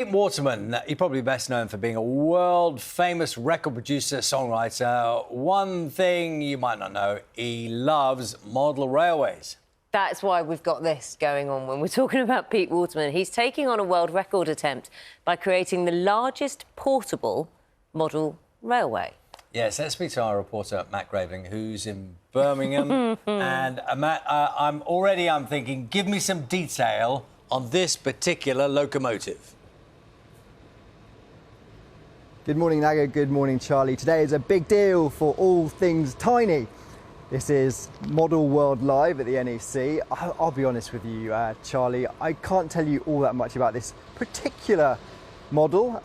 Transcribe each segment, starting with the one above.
Pete Waterman, you're probably best known for being a world-famous record producer, songwriter. One thing you might not know, he loves model railways. That's why we've got this going on when we're talking about Pete Waterman. He's taking on a world record attempt by creating the largest portable model railway. Yes, let's speak to our reporter, Matt Graveling, who's in Birmingham. And Matt, I'm thinking, give me some detail on this particular locomotive. Good morning, Naga. Good morning, Charlie. Today is a big deal for all things tiny. This is Model World Live at the NEC. I'll be honest with you, Charlie, I can't tell you all that much about this particular model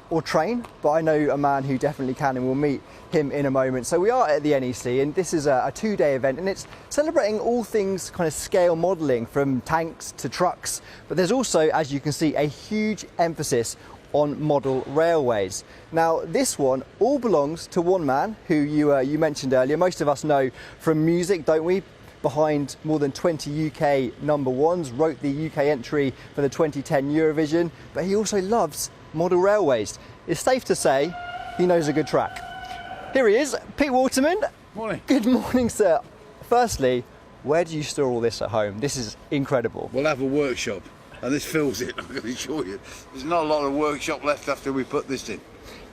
or train, but I know a man who definitely can, and we'll meet him in a moment. So we are at the NEC, and this is a two-day event, and it's celebrating all things kind of scale modelling, from tanks to trucks. But there's also, as you can see, a huge emphasis on model railways. Now, this one all belongs to one man who you mentioned earlier. Most of us know from music, don't we? Behind more than 20 UK #1s, wrote the UK entry for the 2010 Eurovision, but he also loves model railways. It's safe to say he knows a good track. Here he is, Pete Waterman. Morning. Good morning, sir. Firstly, where do you store all this at home? This is incredible. We'll have a workshop, and this fills it, I'm going to assure you. There's not a lot of workshop left after we put this in.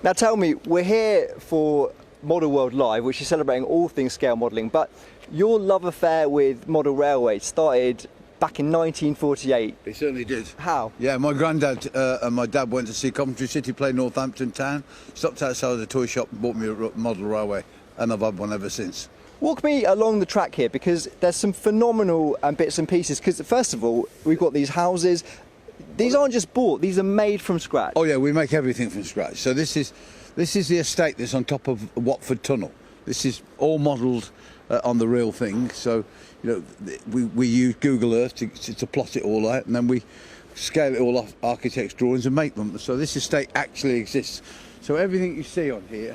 Now tell me, we're here for Model World Live, which is celebrating all things scale modelling, but your love affair with model railways started back in 1948. It certainly did. How? Yeah, my granddad and my dad went to see Coventry City play Northampton Town, stopped outside the toy shop and bought me a model railway, and I've had one ever since. Walk me along the track here, because there's some phenomenal bits and pieces. Because first of all, we've got these houses. These aren't just bought, these are made from scratch. Oh yeah, we make everything from scratch. So this is the estate that's on top of Watford Tunnel. This is all modelled on the real thing. So, you know, we use Google Earth to plot it all out, and then we scale it all off architects' drawings and make them. So this estate actually exists. So everything you see on here,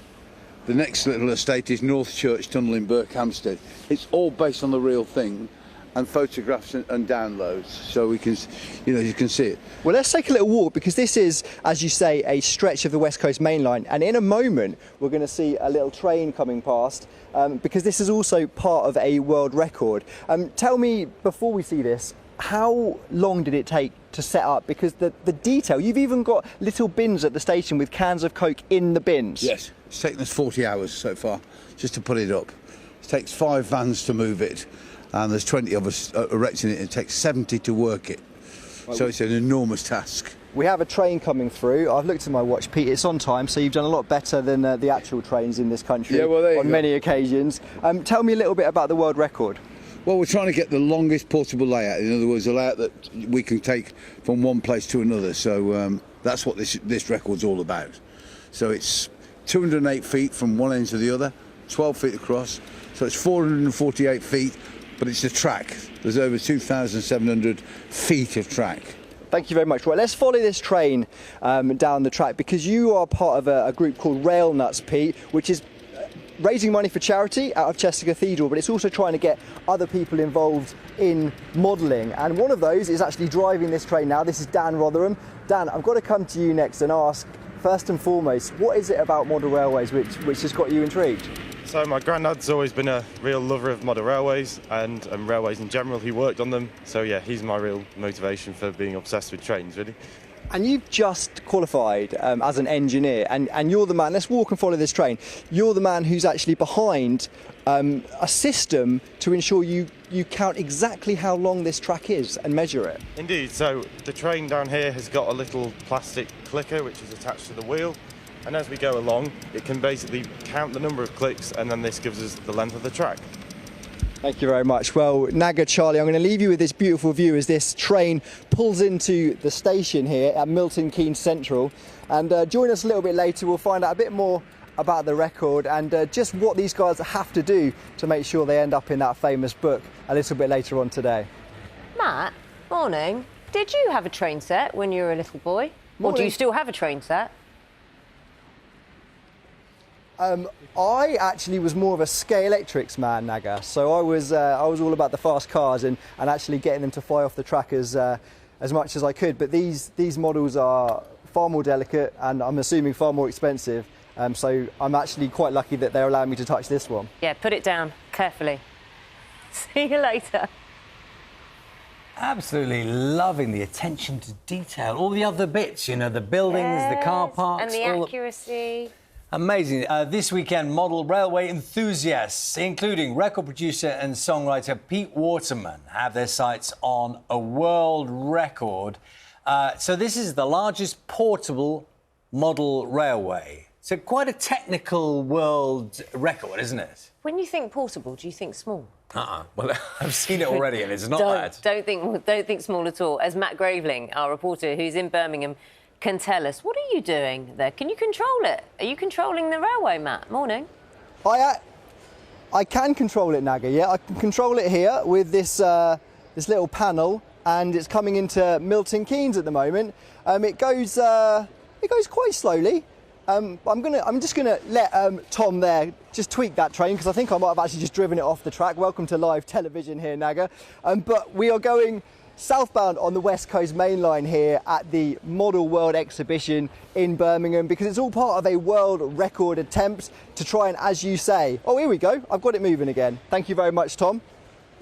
the next little estate is North Church Tunnel in Berkhamsted. It's all based on the real thing, and photographs and downloads, so we can, you can see it. Well, let's take a little walk, because this is, as you say, a stretch of the West Coast Main Line, and in a moment we're going to see a little train coming past, because this is also part of a world record. Tell me, before we see this, how long did it take to set up? Because the detail, you've even got little bins at the station with cans of Coke in the bins. Yes, it's taken us 40 hours so far just to put it up. It takes 5 vans to move it, and there's 20 of us erecting it. It takes 70 to work it. So it's an enormous task. We have a train coming through. I've looked at my watch, Pete, it's on time, so you've done a lot better than the actual trains in this country, on many occasions. Tell me a little bit about the world record. Well, we're trying to get the longest portable layout. In other words, a layout that we can take from one place to another. So that's what this record's all about. So it's 208 feet from one end to the other, 12 feet across. So it's 448 feet. But it's a track. There's over 2,700 feet of track. Thank you very much. Well, let's follow this train down the track, because you are part of a group called Rail Nuts, Pete, which is raising money for charity out of Chester Cathedral, but it's also trying to get other people involved in modelling. And one of those is actually driving this train now. This is Dan Rotherham. Dan, I've got to come to you next and ask, first and foremost, what is it about model railways which has got you intrigued? So my granddad's always been a real lover of model railways and railways in general. He worked on them, so yeah, he's my real motivation for being obsessed with trains, really. And you've just qualified as an engineer, and you're the man, let's walk and follow this train, you're the man who's actually behind a system to ensure you count exactly how long this track is and measure it. Indeed, so the train down here has got a little plastic clicker which is attached to the wheel. And as we go along, it can basically count the number of clicks, and then this gives us the length of the track. Thank you very much. Well, Naga, Charlie, I'm going to leave you with this beautiful view as this train pulls into the station here at Milton Keynes Central. And join us a little bit later. We'll find out a bit more about the record and just what these guys have to do to make sure they end up in that famous book a little bit later on today. Matt, morning. Did you have a train set when you were a little boy? Or do you still have a train set? I actually was more of a Scalextrics man, Naga. So I was all about the fast cars and actually getting them to fly off the track as much as I could. But these models are far more delicate and I'm assuming far more expensive. So I'm actually quite lucky that they're allowing me to touch this one. Yeah, put it down carefully. See you later. Absolutely loving the attention to detail. All the other bits, you know, the buildings, the car parks. And the accuracy. Amazing. This weekend, model railway enthusiasts, including record producer and songwriter Pete Waterman, have their sights on a world record. So this is the largest portable model railway. So quite a technical world record, isn't it? When you think portable, do you think small? Well, I've seen it already, and it's not bad. Don't think small at all. As Matt Graveling, our reporter who's in Birmingham, can tell us, what are you doing there? Can you control it? Are you controlling the railway, Matt? Morning. I can control it, Naga. Yeah, I can control it here with this this little panel, and it's coming into Milton Keynes at the moment. It goes quite slowly. I'm just gonna let Tom there just tweak that train because I think I might have actually just driven it off the track. Welcome to live television here, Naga. But we are going southbound on the West Coast Main Line here at the Model World exhibition in Birmingham because it's all part of a world record attempt to try and, as you say, oh, here we go. I've got it moving again. Thank you very much, Tom.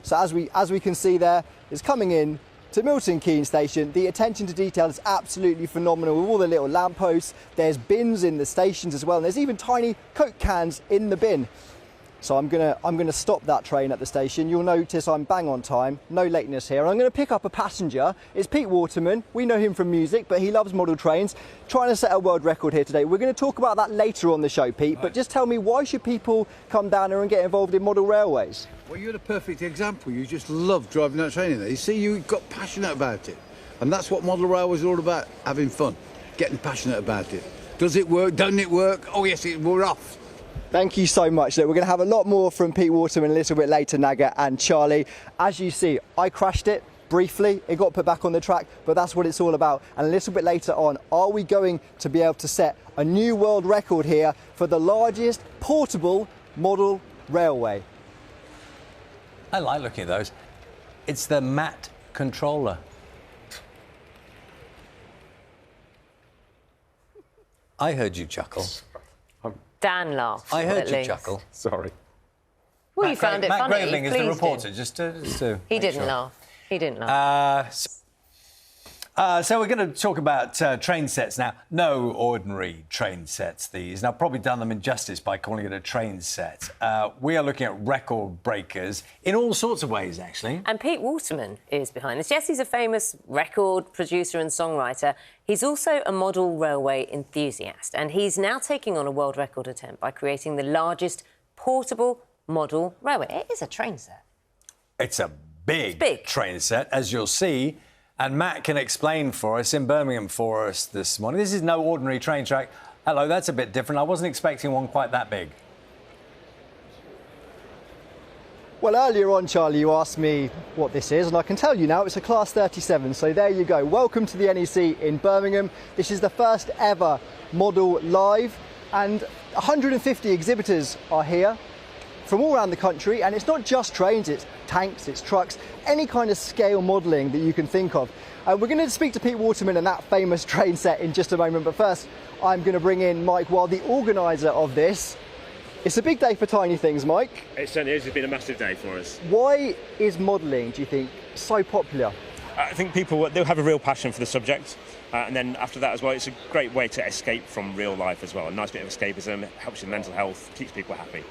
So as we can see there, it's coming in to Milton Keynes station. The attention to detail is absolutely phenomenal with all the little lampposts. There's bins in the stations as well, and there's even tiny Coke cans in the bin. So I'm gonna stop that train at the station. You'll notice I'm bang on time, no lateness here. I'm gonna pick up a passenger. It's Pete Waterman. We know him from music, but he loves model trains. Trying to set a world record here today. We're gonna talk about that later on the show, Pete, but just tell me, why should people come down here and get involved in model railways? Well, you're the perfect example. You just love driving that train in there. You see, you got passionate about it. And that's what model railways are all about, having fun, getting passionate about it. Does it work? Doesn't it work? Oh, yes, we're off. Thank you so much. Look, we're going to have a lot more from Pete Waterman a little bit later, Naga and Charlie. As you see, I crashed it briefly. It got put back on the track, but that's what it's all about. And a little bit later on, are we going to be able to set a new world record here for the largest portable model railway? I like looking at those. It's the Matt controller. I heard you chuckle. Dan laughed. I heard at you least. chuckle. Sorry. Well, you found it Matt funny. Graveling is the Please reporter, do. just to He make didn't sure. laugh. He didn't laugh. So we're going to talk about train sets now. No ordinary train sets, these. Now, I've probably done them injustice by calling it a train set. We are looking at record breakers in all sorts of ways, actually. And Pete Waterman is behind this. Yes, he's a famous record producer and songwriter. He's also a model railway enthusiast, and he's now taking on a world record attempt by creating the largest portable model railway. It is a train set. It's a big train set, as you'll see. And Matt can explain for us in Birmingham for us this morning. This is no ordinary train track. Hello, that's a bit different. I wasn't expecting one quite that big. Well, earlier on, Charlie, you asked me what this is, and I can tell you now it's a Class 37. So there you go. Welcome to the NEC in Birmingham. This is the first ever model live, and 150 exhibitors are here from all around the country, and it's not just trains, it's tanks, it's trucks, any kind of scale modelling that you can think of. We're going to speak to Pete Waterman and that famous train set in just a moment, but first I'm going to bring in Mike Wild, the organiser of this. It's a big day for Tiny Things, Mike. It certainly is. It's been a massive day for us. Why is modelling, do you think, so popular? I think people, they'll have a real passion for the subject. And then after that as well, it's a great way to escape from real life as well. A nice bit of escapism, it helps with mental health, keeps people happy.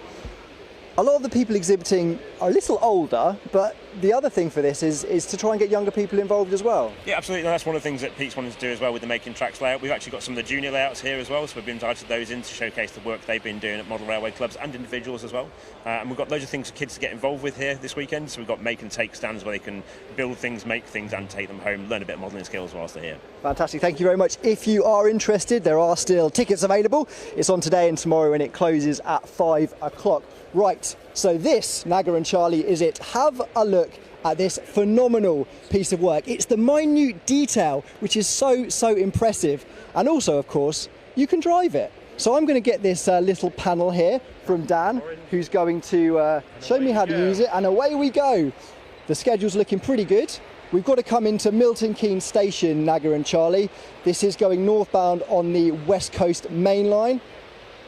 A lot of the people exhibiting are a little older, but the other thing for this is to try and get younger people involved as well. Yeah, absolutely. That's one of the things that Pete's wanted to do as well with the Making Tracks layout. We've actually got some of the junior layouts here as well, so we've invited those in to showcase the work they've been doing at model railway clubs and individuals as well. And we've got loads of things for kids to get involved with here this weekend. So we've got make and take stands where they can build things, make things and take them home, learn a bit of modelling skills whilst they're here. Fantastic, thank you very much. If you are interested, there are still tickets available. It's on today and tomorrow, and it closes at 5 o'clock. Right, so this, Naga and Charlie, is it. Have a look at this phenomenal piece of work. It's the minute detail which is so impressive, and also, of course, you can drive it. So I'm going to get this little panel here from Dan, who's going to show me how to use it, and away we go. The schedule's looking pretty good. we've got to come into Milton Keynes Station, Naga and Charlie. This is going northbound on the West Coast Main Line.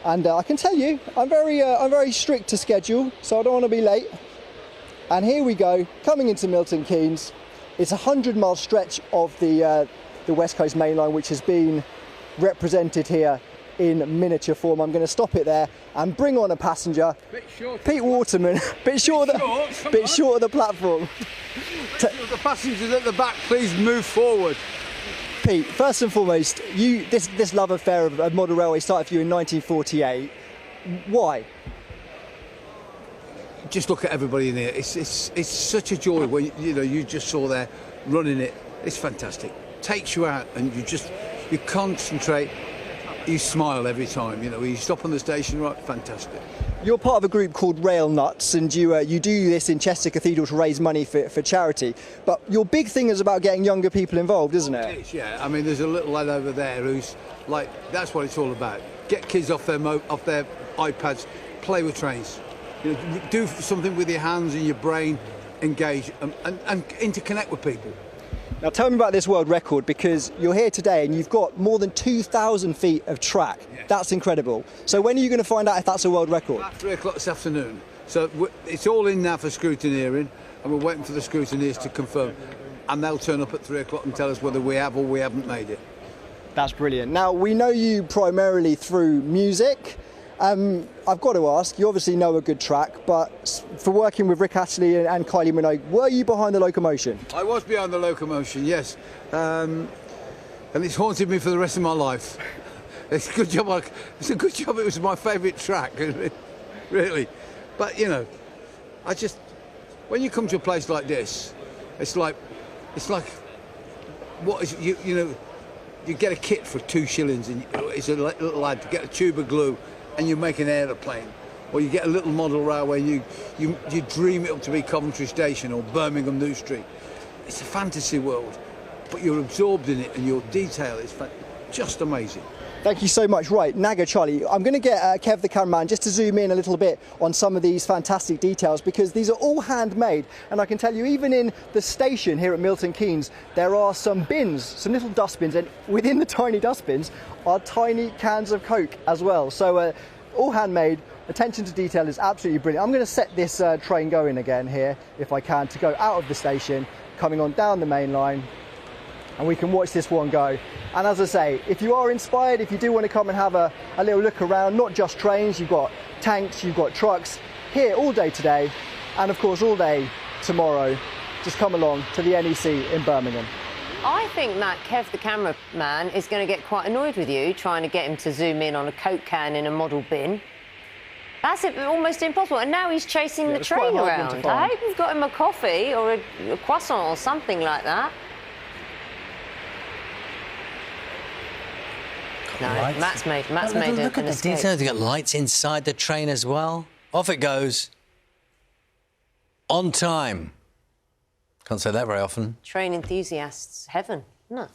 And I can tell you, I'm very strict to schedule, so I don't want to be late. And here we go, coming into Milton Keynes. It's a 100-mile stretch of the West Coast Main Line, which has been represented here in miniature form. I'm going to stop it there and bring on a passenger, Pete Waterman. bit short of the platform. The passengers at the back, please move forward. Pete, first and foremost, this love affair of model railway started for you in 1948. Why? Just look at everybody in here. It's such a joy when you just saw there running it. It's fantastic. Takes you out and you concentrate. You smile every time. You stop on the station, right? Fantastic. You're part of a group called Rail Nuts, and you do this in Chester Cathedral to raise money for charity. But your big thing is about getting younger people involved, isn't it? It is, yeah. I mean, there's a little lad over there who's like, that's what it's all about. Get kids off their iPads, play with trains. Do something with your hands and your brain, engage and interconnect with people. Now tell me about this world record, because you're here today and you've got more than 2,000 feet of track. Yeah. That's incredible. So when are you going to find out if that's a world record? At 3 o'clock this afternoon. So it's all in now for scrutineering, and we're waiting for the scrutineers to confirm. And they'll turn up at 3 o'clock and tell us whether we have or we haven't made it. That's brilliant. Now, we know you primarily through music. I've got to ask, you obviously know a good track, but for working with Rick Astley and Kylie Minogue, were you behind the locomotion? I was behind the locomotion, yes. And it's haunted me for the rest of my life. It's a good job. It's a good job. It was my favourite track, really. But when you come to a place like this, it's like, what is you get a kit for 2 shillings, and it's a little lad to get a tube of glue, and you make an aeroplane, or you get a little model railway, you dream it up to be Coventry Station or Birmingham New Street. It's a fantasy world, but you're absorbed in it, and your detail is just amazing. Thank you so much. Right, Naga, Charlie, I'm going to get Kev the cameraman just to zoom in a little bit on some of these fantastic details, because these are all handmade. And I can tell you, even in the station here at Milton Keynes, there are some bins, some little dustbins, and within the tiny dustbins are tiny cans of Coke as well. So all handmade. Attention to detail is absolutely brilliant. I'm going to set this train going again here, if I can, to go out of the station, coming on down the main line, and we can watch this one go. And as I say, if you are inspired, if you do want to come and have a little look around, not just trains, you've got tanks, you've got trucks, here all day today, and of course all day tomorrow, just come along to the NEC in Birmingham. I think that Kev the cameraman is going to get quite annoyed with you, trying to get him to zoom in on a Coke can in a model bin. That's almost impossible. And now he's chasing the train around. I hope you've got him a coffee or a croissant or something like that. No, Matt's made an escape. Look at the details. They've got lights inside the train as well. Off it goes. On time. Can't say that very often. Train enthusiasts, heaven, isn't it?